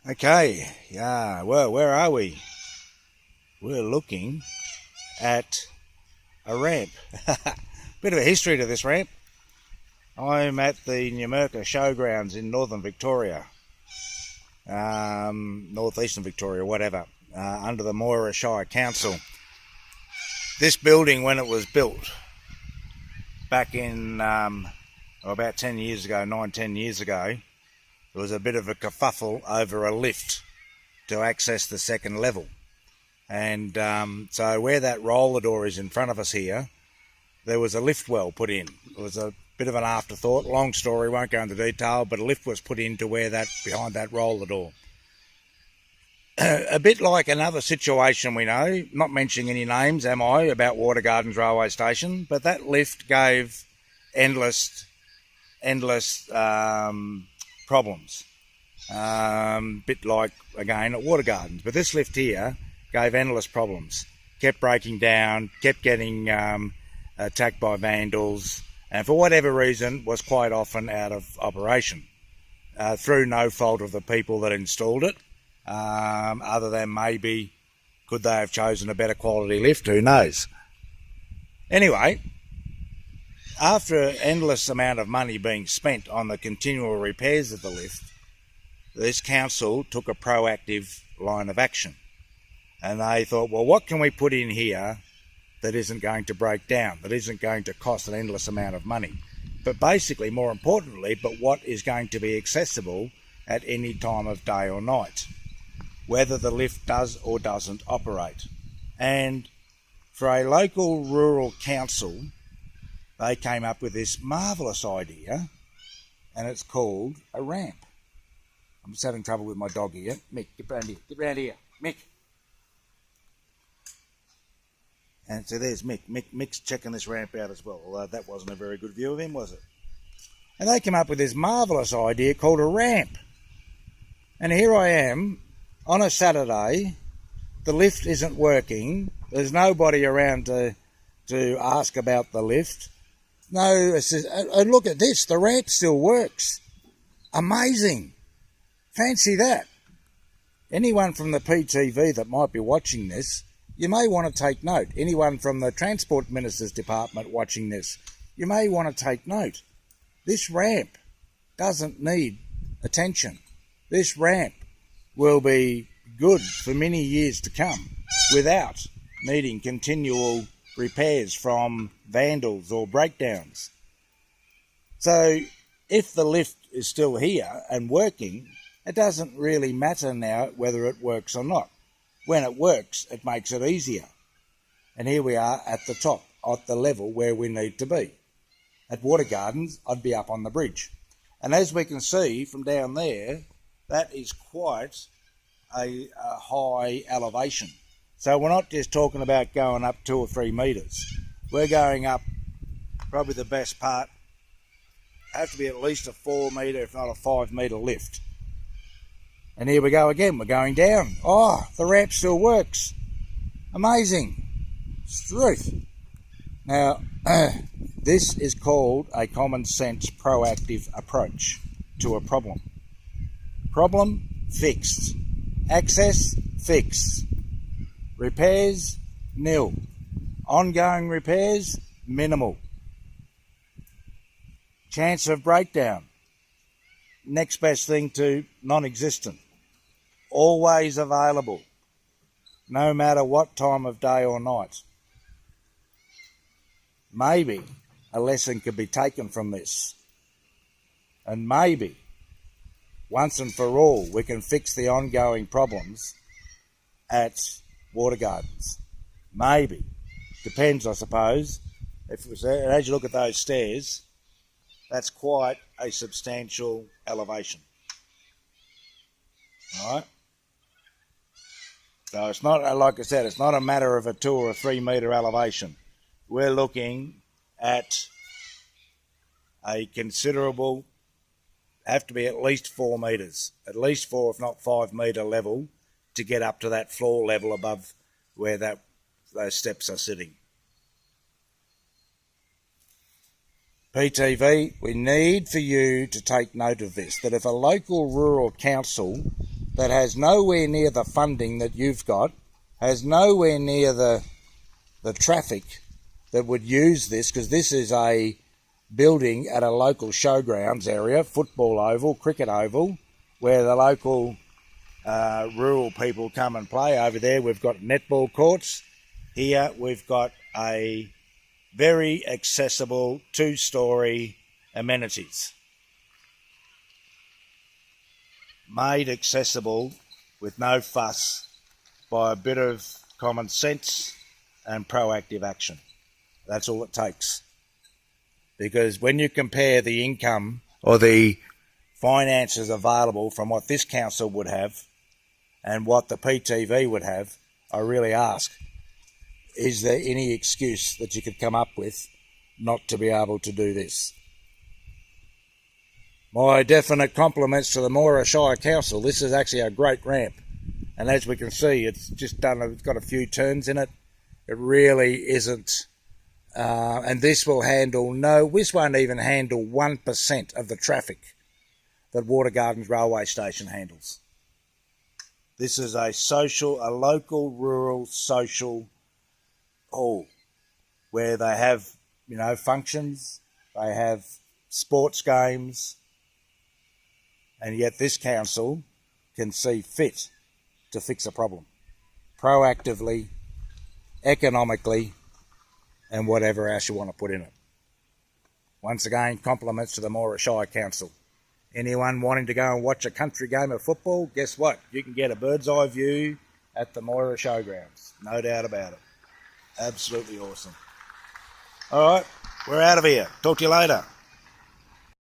Okay, yeah, well, where are we? We're looking at a ramp. Bit of a history to this ramp. I'm at the Numurkah Showgrounds in northern Victoria, northeastern Victoria, whatever, under the Moira Shire Council. This building, when it was built back in about 10 years ago, 9-10 years ago, there was a bit of a kerfuffle over a lift to access the second level. And so where that roller door is in front of us here, there was a lift well put in. It was a bit of an afterthought, long story, won't go into detail, but a lift was put in to where that, behind that roller door. A bit like another situation we know, not mentioning any names, am I, about Water Gardens Railway Station, but that lift gave endless problems. Bit like, again, at Water Gardens. But this lift here gave endless problems. Kept breaking down, kept getting attacked by vandals, and for whatever reason was quite often out of operation, through no fault of the people that installed it, other than maybe could they have chosen a better quality lift, who knows. Anyway, after an endless amount of money being spent on the continual repairs of the lift, this council took a proactive line of action. And they thought, well, what can we put in here that isn't going to break down, that isn't going to cost an endless amount of money? But basically, more importantly, but what is going to be accessible at any time of day or night, whether the lift does or doesn't operate. And for a local rural council, they came up with this marvellous idea, and it's called a ramp. I'm just having trouble with my dog here. Mick, get round here. Get round here. Mick. And so there's Mick. Mick's checking this ramp out as well, although that wasn't a very good view of him, was it? And they came up with this marvellous idea called a ramp. And here I am on a Saturday. The lift isn't working. There's nobody around to ask about the lift. No, and look at this, the ramp still works. Amazing. Fancy that. Anyone from the PTV that might be watching this, you may want to take note. Anyone from the Transport Minister's Department watching this, you may want to take note. This ramp doesn't need attention. This ramp will be good for many years to come without needing continual repairs from vandals or breakdowns. So if the lift is still here and working, it doesn't really matter now whether it works or not. When it works, it makes it easier. And here we are at the top, at the level where we need to be. At Water Gardens, I'd be up on the bridge. And as we can see from down there, that is quite a high elevation. So we're not just talking about going up 2 or 3 metres. We're going up probably the best part. Have to be at least a 4 metre, if not a 5 metre lift. And here we go again, we're going down. Oh, the ramp still works. Amazing. It's the truth. Now, this is called a common sense proactive approach to a problem. Problem fixed. Access fixed. Repairs nil. Ongoing repairs minimal. Chance of breakdown, next best thing to non-existent. Always available, no matter what time of day or night. Maybe a lesson could be taken from this, and maybe once and for all we can fix the ongoing problems at Water Gardens. Maybe. Depends, I suppose. If it was, as you look at those stairs, that's quite a substantial elevation. All right? So it's not, like I said, it's not a matter of a 2 or 3 metre elevation. We're looking at a considerable, have to be at least 4 metres, at least 4 if not 5 metre level to get up to that floor level above where those steps are sitting. PTV, we need for you to take note of this, that if a local rural council that has nowhere near the funding that you've got, has nowhere near the traffic that would use this, because this is a building at a local showgrounds area, football oval, cricket oval, where the local rural people come and play. Over there we've got netball courts. Here we've got a very accessible 2-storey amenities. Made accessible with no fuss by a bit of common sense and proactive action. That's all it takes. Because when you compare the income or the finances available from what this council would have and what the PTV would have, I really ask, is there any excuse that you could come up with not to be able to do this? My definite compliments to the Numurkah Shire Council. This is actually a great ramp. And as we can see, it's got a few turns in it. It really isn't. And this won't even handle 1% of the traffic that Water Gardens Railway Station handles. This is a local rural social hall where they have, functions, they have sports games, and yet this council can see fit to fix a problem proactively, economically, and whatever else you want to put in it. Once again, compliments to the Numurkah Shire Council. Anyone wanting to go and watch a country game of football, guess what? You can get a bird's eye view at the Numurkah Showgrounds. No doubt about it. Absolutely awesome. All right, we're out of here. Talk to you later.